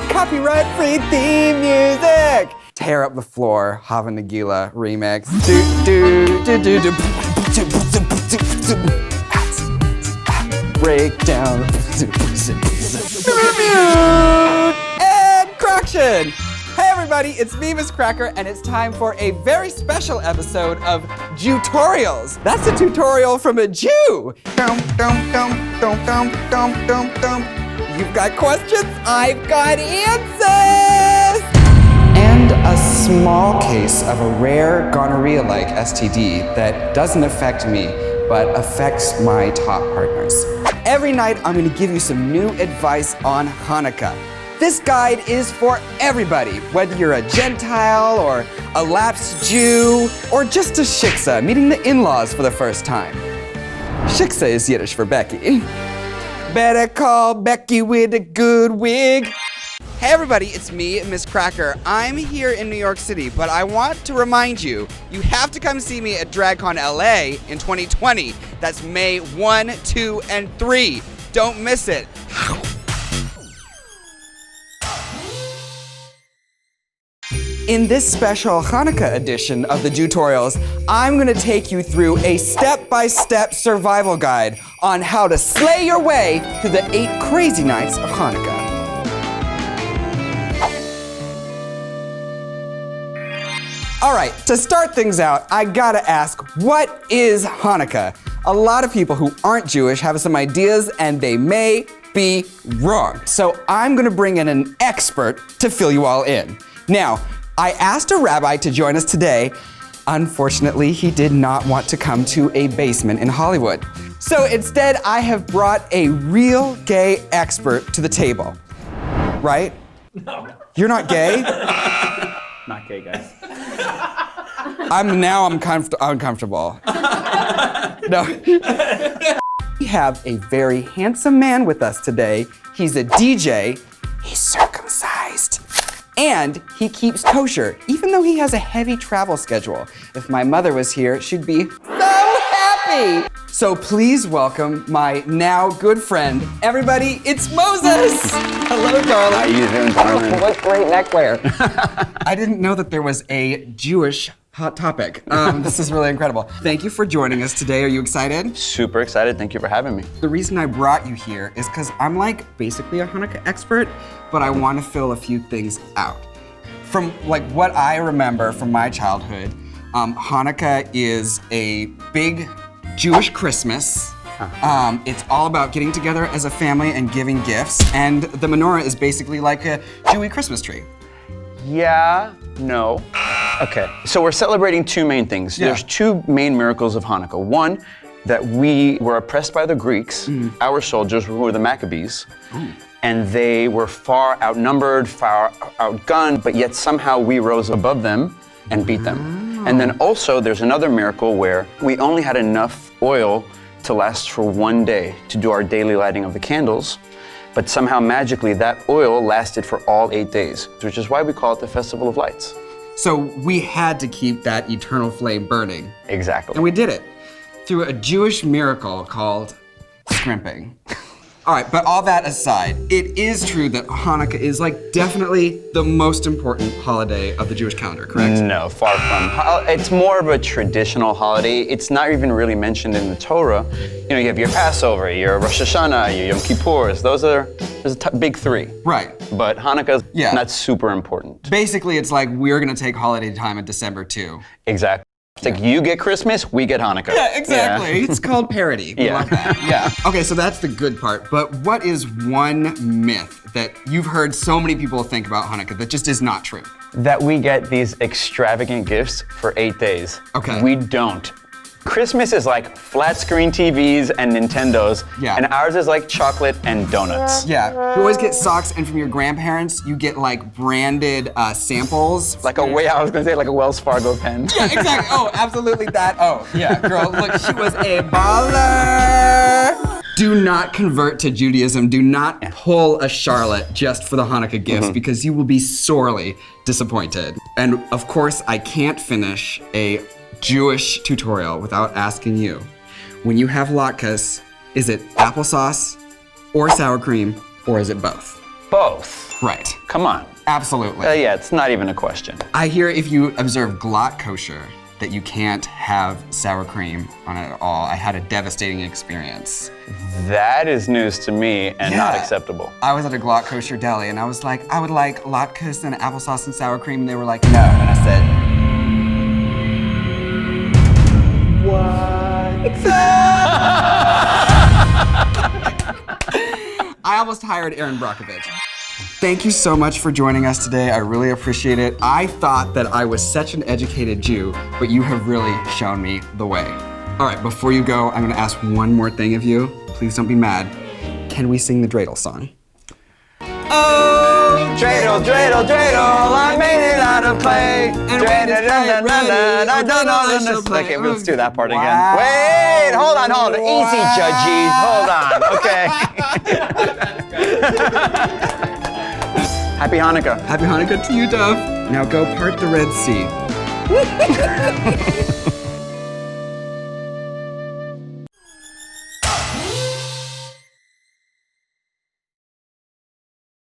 Copyright-free theme music. Tear up the floor, Hava Nagila remix. Breakdown. And correction. Hey everybody, it's me, Miz Cracker, and it's time for a very special episode of Jewtorials. That's a tutorial from a Jew. You've got questions, I've got answers! And a small case of a rare gonorrhea-like STD that doesn't affect me, but affects my top partners. Every night, I'm gonna give you some new advice on Hanukkah. This guide is for everybody, whether you're a Gentile or a lapsed Jew, or just a shiksa, meeting the in-laws for the first time. Shiksa is Yiddish for Becky. Better call Becky with a good wig. Hey everybody, it's me, Miz Cracker. I'm here in New York City, but I want to remind you, you have to come see me at DragCon LA in 2020. That's May 1, 2, and 3. Don't miss it. In this special Hanukkah edition of the Jewtorials, I'm gonna take you through a step-by-step survival guide on how to slay your way through the 8 crazy nights of Hanukkah. All right, to start things out, I gotta ask, what is Hanukkah? A lot of people who aren't Jewish have some ideas and they may be wrong. So I'm gonna bring in an expert to fill you all in. Now, I asked a rabbi to join us today. Unfortunately, he did not want to come to a basement in Hollywood. So instead, I have brought a real gay expert to the table. Right? No. You're not gay? Not gay, guys. I'm uncomfortable. No. We have a very handsome man with us today. He's a DJ. He's circumcised. And he keeps kosher, even though he has a heavy travel schedule. If my mother was here, she'd be so happy. So please welcome my now good friend. Everybody, it's Moses. Hello, darling. How you doing, darling? What great neckwear. I didn't know that there was a Jewish hot topic. This is really incredible. Thank you for joining us today. Are you excited? Super excited. Thank you for having me. The reason I brought you here is because I'm like basically a Hanukkah expert, but I want to fill a few things out. From like what I remember from my childhood, Hanukkah is a big Jewish Christmas. It's all about getting together as a family and giving gifts, and the menorah is basically like a Jewy Christmas tree. Yeah, no. Okay, so we're celebrating 2 main things. Yeah. There's 2 main miracles of Hanukkah. One, that we were oppressed by the Greeks, our soldiers who were the Maccabees, and they were far outnumbered, far outgunned, but yet somehow we rose above them and beat them. And then also there's another miracle where we only had enough oil to last for 1 day to do our daily lighting of the candles, but somehow magically that oil lasted for all 8 days, which is why we call it the Festival of Lights. So we had to keep that eternal flame burning. Exactly. And we did it through a Jewish miracle called scrimping. All right, but all that aside, it is true that Hanukkah is like definitely the most important holiday of the Jewish calendar, correct? No, far from. It's more of a traditional holiday. It's not even really mentioned in the Torah. You know, you have your Passover, your Rosh Hashanah, your Yom Kippurs. There's the big 3. Right. But Hanukkah's Yeah. not super important. Basically, it's like we're gonna take holiday time in December too. Exactly. It's like you get Christmas, we get Hanukkah. Yeah, exactly. Yeah. It's called parody. We Yeah. love that. Yeah. Okay, so that's the good part. But what is one myth that you've heard so many people think about Hanukkah that just is not true? That we get these extravagant gifts for 8 days. Okay. We don't. Christmas is like flat screen TVs and Nintendos, Yeah. and ours is like chocolate and donuts. Yeah, you always get socks, and from your grandparents, you get like branded samples. Like I was gonna say like a Wells Fargo pen. Yeah, exactly. Oh, absolutely that. Oh, yeah, girl, look, she was a baller. Do not convert to Judaism. Do not pull a Charlotte just for the Hanukkah gifts because you will be sorely disappointed. And of course, I can't finish a Jewish tutorial without asking you, when you have latkes, is it applesauce or sour cream or is it both? Both. Right. Come on. Absolutely. Yeah, it's not even a question. I hear if you observe glot kosher, that you can't have sour cream on it at all. I had a devastating experience. That is news to me and not Yeah. acceptable. I was at a glot kosher deli and I was like, I would like latkes and applesauce and sour cream, and they were like, no. And I said, I almost hired Aaron Brockovich. Thank you so much for joining us today. I really appreciate it. I thought that I was such an educated Jew, but you have really shown me the way. All right, before you go, I'm gonna ask one more thing of you. Please don't be mad. Can we sing the dreidel song? Oh, Dreidel, dreidel, dreidel, I made it out of clay. And when it's quite ready, I don't know I shall this. play. Okay, let's do that part Wow. again. Wait, hold on. Easy, Judgy. Hold on, okay. Happy Hanukkah. Happy Hanukkah to you, Dove. Now go part the Red Sea.